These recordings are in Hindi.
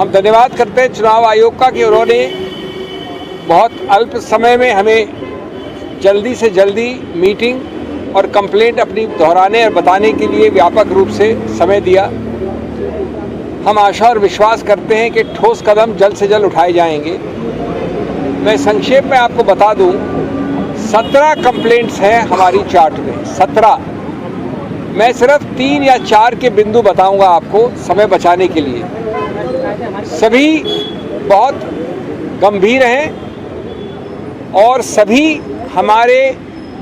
हम धन्यवाद करते हैं चुनाव आयोग का कि उन्होंने बहुत अल्प समय में हमें जल्दी से जल्दी मीटिंग और कंप्लेंट अपनी दोहराने और बताने के लिए व्यापक रूप से समय दिया। हम आशा और विश्वास करते हैं कि ठोस कदम जल्द से जल्द उठाए जाएंगे। मैं संक्षेप में आपको बता दूं, 17 कंप्लेंट्स हैं हमारी चार्ट में, 17। मैं सिर्फ 3 या 4 के बिंदु बताऊंगा आपको समय बचाने के लिए। सभी बहुत गंभीर हैं और सभी हमारे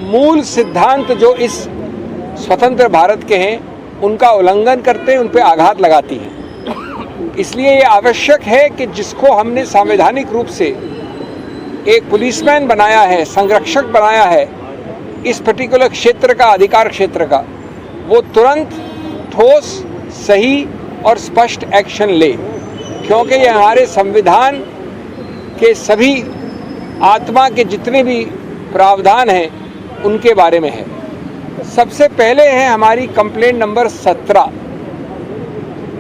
मूल सिद्धांत जो इस स्वतंत्र भारत के हैं उनका उल्लंघन करते हैं, उन पर आघात लगाती हैं। इसलिए ये आवश्यक है कि जिसको हमने संवैधानिक रूप से एक पुलिसमैन बनाया है, संरक्षक बनाया है इस पर्टिकुलर क्षेत्र का, अधिकार क्षेत्र का, वो तुरंत ठोस, सही और स्पष्ट एक्शन ले, क्योंकि ये हमारे संविधान के सभी आत्मा के जितने भी प्रावधान हैं उनके बारे में है। सबसे पहले है हमारी कंप्लेंट नंबर 17।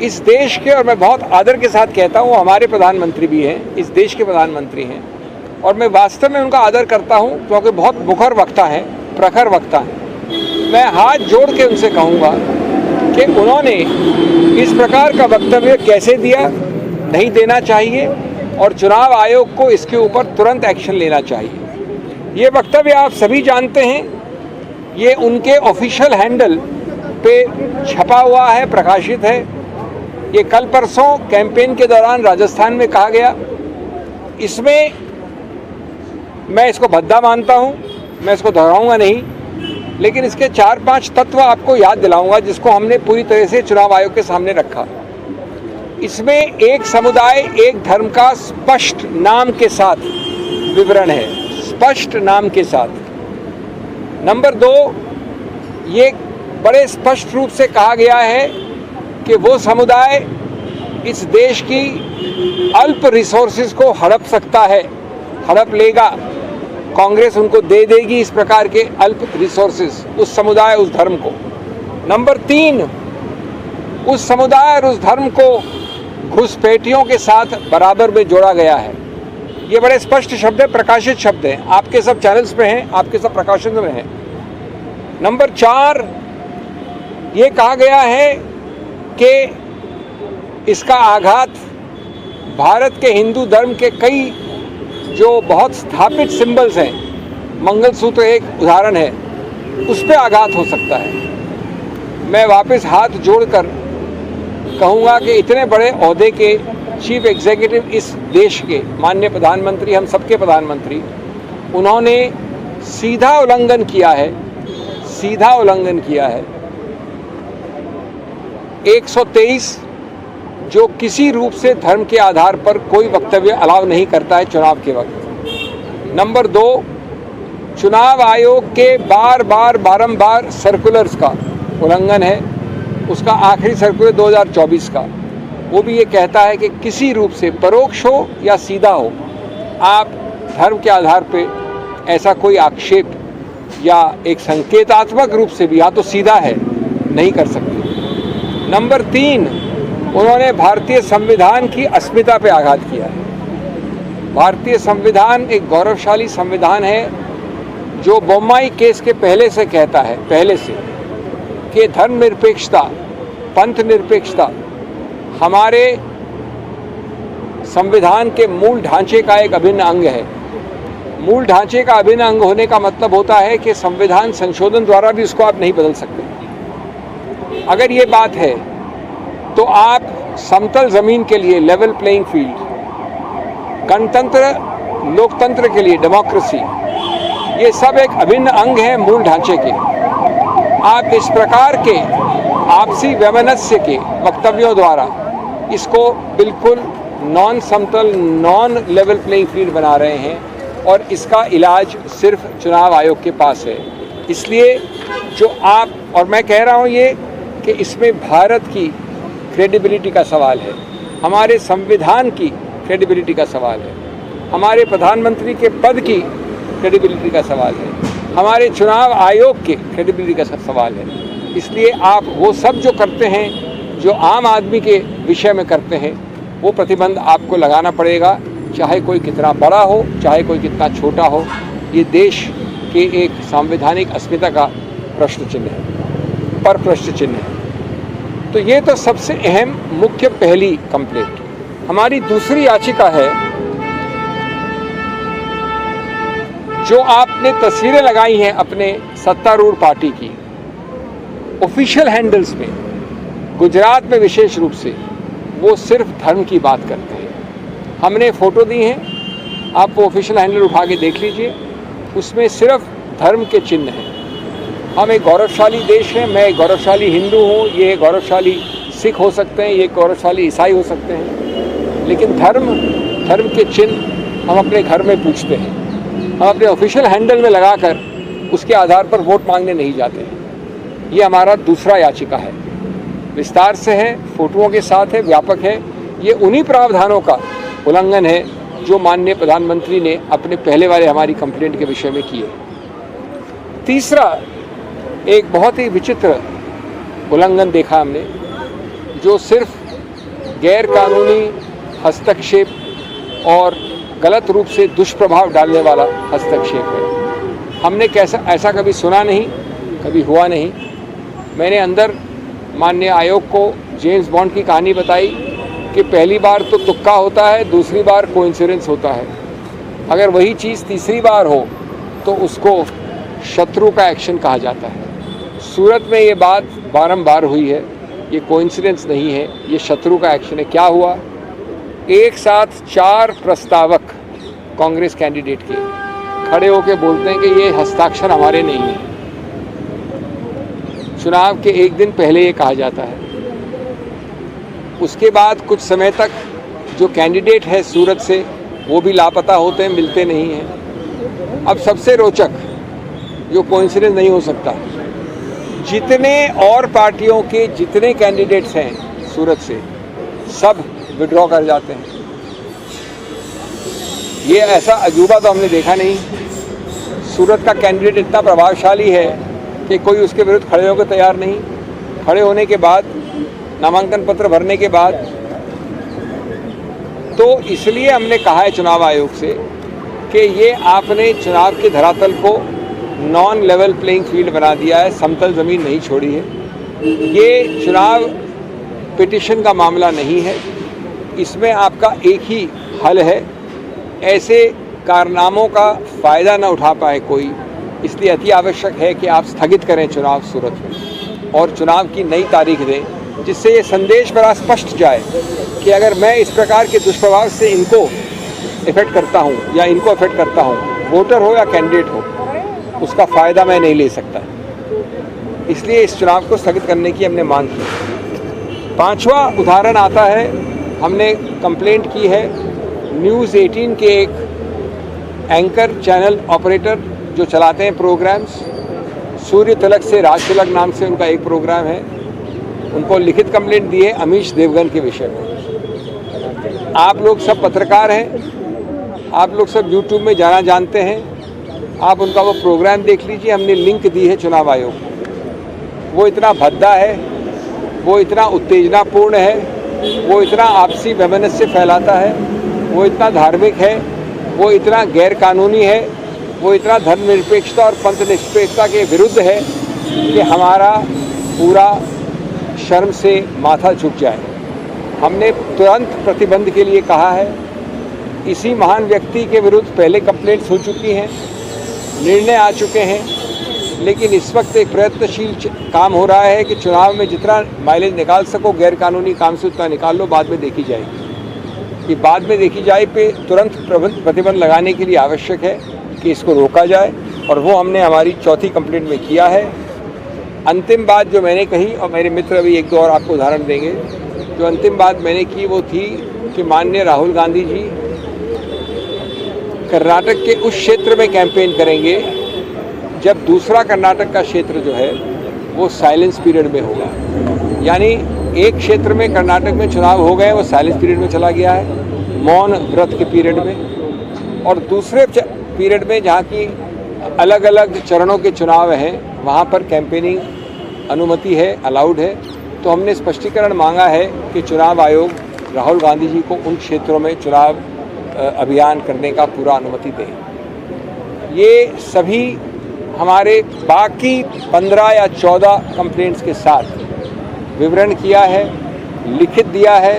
इस देश के, और मैं बहुत आदर के साथ कहता हूँ, हमारे प्रधानमंत्री भी हैं, इस देश के प्रधानमंत्री हैं, और मैं वास्तव में उनका आदर करता हूँ क्योंकि बहुत मुखर वक्ता है, प्रखर वक्ता है। मैं हाथ जोड़ के उनसे कहूँगा कि उन्होंने इस प्रकार का वक्तव्य कैसे दिया, नहीं देना चाहिए और चुनाव आयोग को इसके ऊपर तुरंत एक्शन लेना चाहिए। ये वक्तव्य आप सभी जानते हैं, ये उनके ऑफिशियल हैंडल पे छपा हुआ है, प्रकाशित है। ये कल परसों कैंपेन के दौरान राजस्थान में कहा गया। इसमें मैं इसको भद्दा मानता हूँ, मैं इसको दोहराऊंगा नहीं, लेकिन इसके 4-5 तत्व आपको याद दिलाऊंगा जिसको हमने पूरी तरह से चुनाव आयोग के सामने रखा। इसमें एक समुदाय एक धर्म का स्पष्ट नाम के साथ विवरण है, स्पष्ट नाम के साथ। नंबर 2, ये बड़े स्पष्ट रूप से कहा गया है कि वो समुदाय इस देश की अल्प रिसोर्सेज को हड़प सकता है, हड़प लेगा, कांग्रेस उनको दे देगी इस प्रकार के अल्प रिसोर्सेज, उस समुदाय, उस धर्म को। नंबर 3, उस समुदाय और उस धर्म को घुसपैठियों के साथ बराबर में जोड़ा गया है। ये बड़े स्पष्ट शब्द है, प्रकाशित शब्द हैं, आपके सब चैनल्स पे हैं, आपके सब प्रकाशन में हैं। नंबर 4, ये कहा गया है कि इसका आघात भारत के हिंदू धर्म के कई जो बहुत स्थापित सिंबल्स हैं, मंगलसूत्र एक उदाहरण है, उस पर आघात हो सकता है। मैं वापस हाथ जोड़कर कहूँगा कि इतने बड़े ओहदे के चीफ एग्जीक्यूटिव इस देश के माननीय प्रधानमंत्री, हम सबके प्रधानमंत्री, उन्होंने सीधा उल्लंघन किया है, सीधा उल्लंघन किया है 123, जो किसी रूप से धर्म के आधार पर कोई वक्तव्य अलाउ नहीं करता है चुनाव के वक्त। नंबर 2, चुनाव आयोग के बारंबार सर्कुलर्स का उल्लंघन है। उसका आखिरी सर्कुलर 2024 का, वो भी ये कहता है कि किसी रूप से, परोक्ष हो या सीधा हो, आप धर्म के आधार पे ऐसा कोई आक्षेप या एक संकेतात्मक रूप से भी, या तो सीधा है, नहीं कर सकते। नंबर 3, उन्होंने भारतीय संविधान की अस्मिता पे आघात किया है। भारतीय संविधान एक गौरवशाली संविधान है जो बोम्माई केस के पहले से कहता है, पहले से, कि धर्मनिरपेक्षता, पंथ निरपेक्षता हमारे संविधान के मूल ढांचे का एक अभिन्न अंग है। मूल ढांचे का अभिन्न अंग होने का मतलब होता है कि संविधान संशोधन द्वारा भी उसको आप नहीं बदल सकते। अगर ये बात है तो आप समतल जमीन के लिए, लेवल प्लेइंग फील्ड, गणतंत्र, लोकतंत्र के लिए, डेमोक्रेसी, ये सब एक अभिन्न अंग है मूल ढांचे के। आप इस प्रकार के आपसी वैमनस्य के वक्तव्यों द्वारा इसको बिल्कुल नॉन समतल, नॉन लेवल प्लेइंग फील्ड बना रहे हैं और इसका इलाज सिर्फ चुनाव आयोग के पास है। इसलिए जो आप, और मैं कह रहा हूँ ये कि इसमें भारत की क्रेडिबिलिटी का सवाल है, हमारे संविधान की क्रेडिबिलिटी का सवाल है, हमारे प्रधानमंत्री के पद की क्रेडिबिलिटी का सवाल है, हमारे चुनाव आयोग के क्रेडिबिलिटी का सवाल है। इसलिए आप वो सब जो करते हैं, जो आम आदमी के विषय में करते हैं, वो प्रतिबंध आपको लगाना पड़ेगा, चाहे कोई कितना बड़ा हो, चाहे कोई कितना छोटा हो। ये देश के एक संवैधानिक अस्मिता का प्रश्न चिन्ह है, पर प्रश्न चिन्ह है। तो ये तो सबसे अहम मुख्य पहली कंप्लेंट। हमारी दूसरी याचिका है, जो आपने तस्वीरें लगाई हैं अपने सत्तारूढ़ पार्टी की ऑफिशियल हैंडल्स में, गुजरात में विशेष रूप से, वो सिर्फ धर्म की बात करते हैं। हमने फ़ोटो दी हैं, आप वो ऑफिशियल हैंडल उठा के देख लीजिए, उसमें सिर्फ धर्म के चिन्ह हैं। हम एक गौरवशाली देश हैं, मैं एक गौरवशाली हिंदू हूँ, ये गौरवशाली सिख हो सकते हैं, ये गौरवशाली ईसाई हो सकते हैं, लेकिन धर्म के चिन्ह हम अपने घर में पूछते हैं। हम अपने ऑफिशियल हैंडल में लगाकर उसके आधार पर वोट मांगने नहीं जाते हैं। ये हमारा दूसरा याचिका है, विस्तार से है, फोटोओं के साथ है, व्यापक है। ये उन्हीं प्रावधानों का उल्लंघन है जो माननीय प्रधानमंत्री ने अपने पहले वाले हमारी कंप्लेंट के विषय में किए। तीसरा, एक बहुत ही विचित्र उल्लंघन देखा हमने, जो सिर्फ गैर कानूनी हस्तक्षेप और गलत रूप से दुष्प्रभाव डालने वाला हस्तक्षेप है। हमने ऐसा कभी सुना नहीं, कभी हुआ नहीं। मैंने अंदर माननीय आयोग को जेम्स बॉन्ड की कहानी बताई कि पहली बार तो तुक्का होता है, दूसरी बार कोइंसिडेंस होता है। अगर वही चीज़ तीसरी बार हो तो उसको शत्रु का एक्शन कहा जाता है। सूरत में ये बात बारंबार हुई है, ये कोइंसिडेंस नहीं है, ये शत्रु का एक्शन है। क्या हुआ? एक साथ 4 प्रस्तावक कांग्रेस कैंडिडेट के खड़े होकर बोलते हैं कि ये हस्ताक्षर हमारे नहीं है। चुनाव के एक दिन पहले ये कहा जाता है। उसके बाद कुछ समय तक जो कैंडिडेट है सूरत से, वो भी लापता होते हैं, मिलते नहीं हैं। अब सबसे रोचक, जो कोइंसिडेंस नहीं हो सकता, जितने और पार्टियों के जितने कैंडिडेट्स हैं सूरत से, सब विड्रॉ कर जाते हैं। ये ऐसा अजूबा तो हमने देखा नहीं। सूरत का कैंडिडेट इतना प्रभावशाली है कि कोई उसके विरुद्ध खड़े होकर तैयार नहीं। खड़े होने के बाद, नामांकन पत्र भरने के बाद, तो इसलिए हमने कहा है चुनाव आयोग से कि ये आपने चुनाव के धरातल को नॉन लेवल प्लेइंग फील्ड बना दिया है, समतल ज़मीन नहीं छोड़ी है। ये चुनाव पिटिशन का मामला नहीं है, इसमें आपका एक ही हल है, ऐसे कारनामों का फ़ायदा न उठा पाए कोई, इसलिए अति आवश्यक है कि आप स्थगित करें चुनाव सूरत में और चुनाव की नई तारीख दें, जिससे ये संदेश बड़ा स्पष्ट जाए कि अगर मैं इस प्रकार के दुष्प्रभाव से इनको इफेक्ट करता हूँ या इनको इफेक्ट करता हूँ, वोटर हो या कैंडिडेट हो, उसका फ़ायदा मैं नहीं ले सकता। इसलिए इस चुनाव को स्थगित करने की हमने मांग की। 5वां उदाहरण आता है, हमने कंप्लेंट की है न्यूज़ 18 के एक एंकर चैनल ऑपरेटर जो चलाते हैं प्रोग्राम्स, सूर्य तिलक से राज तिलक नाम से उनका एक प्रोग्राम है, उनको लिखित कंप्लेंट दी है अमीश देवगन के विषय में। आप लोग सब पत्रकार हैं, आप लोग सब यूट्यूब में जाना जानते हैं, आप उनका वो प्रोग्राम देख लीजिए। हमने लिंक दी है चुनाव आयोग को। वो इतना भद्दा है, वो इतना उत्तेजनापूर्ण है, वो इतना आपसी वैमनस्य फैलाता है, वो इतना धार्मिक है, वो इतना गैर कानूनी है, वो इतना धर्मनिरपेक्षता और पंथ निरपेक्षता के विरुद्ध है कि हमारा पूरा शर्म से माथा झुक जाए। हमने तुरंत प्रतिबंध के लिए कहा है। इसी महान व्यक्ति के विरुद्ध पहले कंप्लेंट्स हो चुकी हैं, निर्णय आ चुके हैं, लेकिन इस वक्त एक प्रयत्नशील काम हो रहा है कि चुनाव में जितना माइलेज निकाल सको गैर कानूनी काम से उतना निकाल लो, बाद में देखी जाएगी। कि बाद में देखी जाए पे तुरंत प्रतिबंध लगाने के लिए आवश्यक है कि इसको रोका जाए, और वो हमने हमारी चौथी कंप्लेंट में किया है। अंतिम बात जो मैंने कही, और मेरे मित्र अभी एक दो और आपको उदाहरण देंगे, जो अंतिम बात मैंने की वो थी कि माननीय राहुल गांधी जी कर्नाटक के उस क्षेत्र में कैंपेन करेंगे जब दूसरा कर्नाटक का क्षेत्र जो है वो साइलेंस पीरियड में होगा। यानी एक क्षेत्र में कर्नाटक में चुनाव हो गए, वो साइलेंस पीरियड में चला गया है, मौन व्रत के पीरियड में, और दूसरे पीरियड में जहाँ की अलग अलग चरणों के चुनाव हैं वहाँ पर कैंपेनिंग अनुमति है, अलाउड है। तो हमने स्पष्टीकरण मांगा है कि चुनाव आयोग राहुल गांधी जी को उन क्षेत्रों में चुनाव अभियान करने का पूरा अनुमति दें। ये सभी हमारे बाकी 15 या 14 कंप्लेंट्स के साथ विवरण किया है, लिखित दिया है,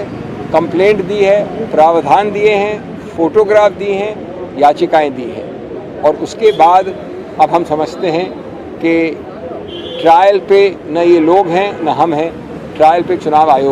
कंप्लेंट दी है, प्रावधान दिए हैं, फोटोग्राफ दिए हैं, याचिकाएं दी हैं। और उसके बाद अब हम समझते हैं कि ट्रायल पे न ये लोग हैं न हम हैं, ट्रायल पे चुनाव आयोग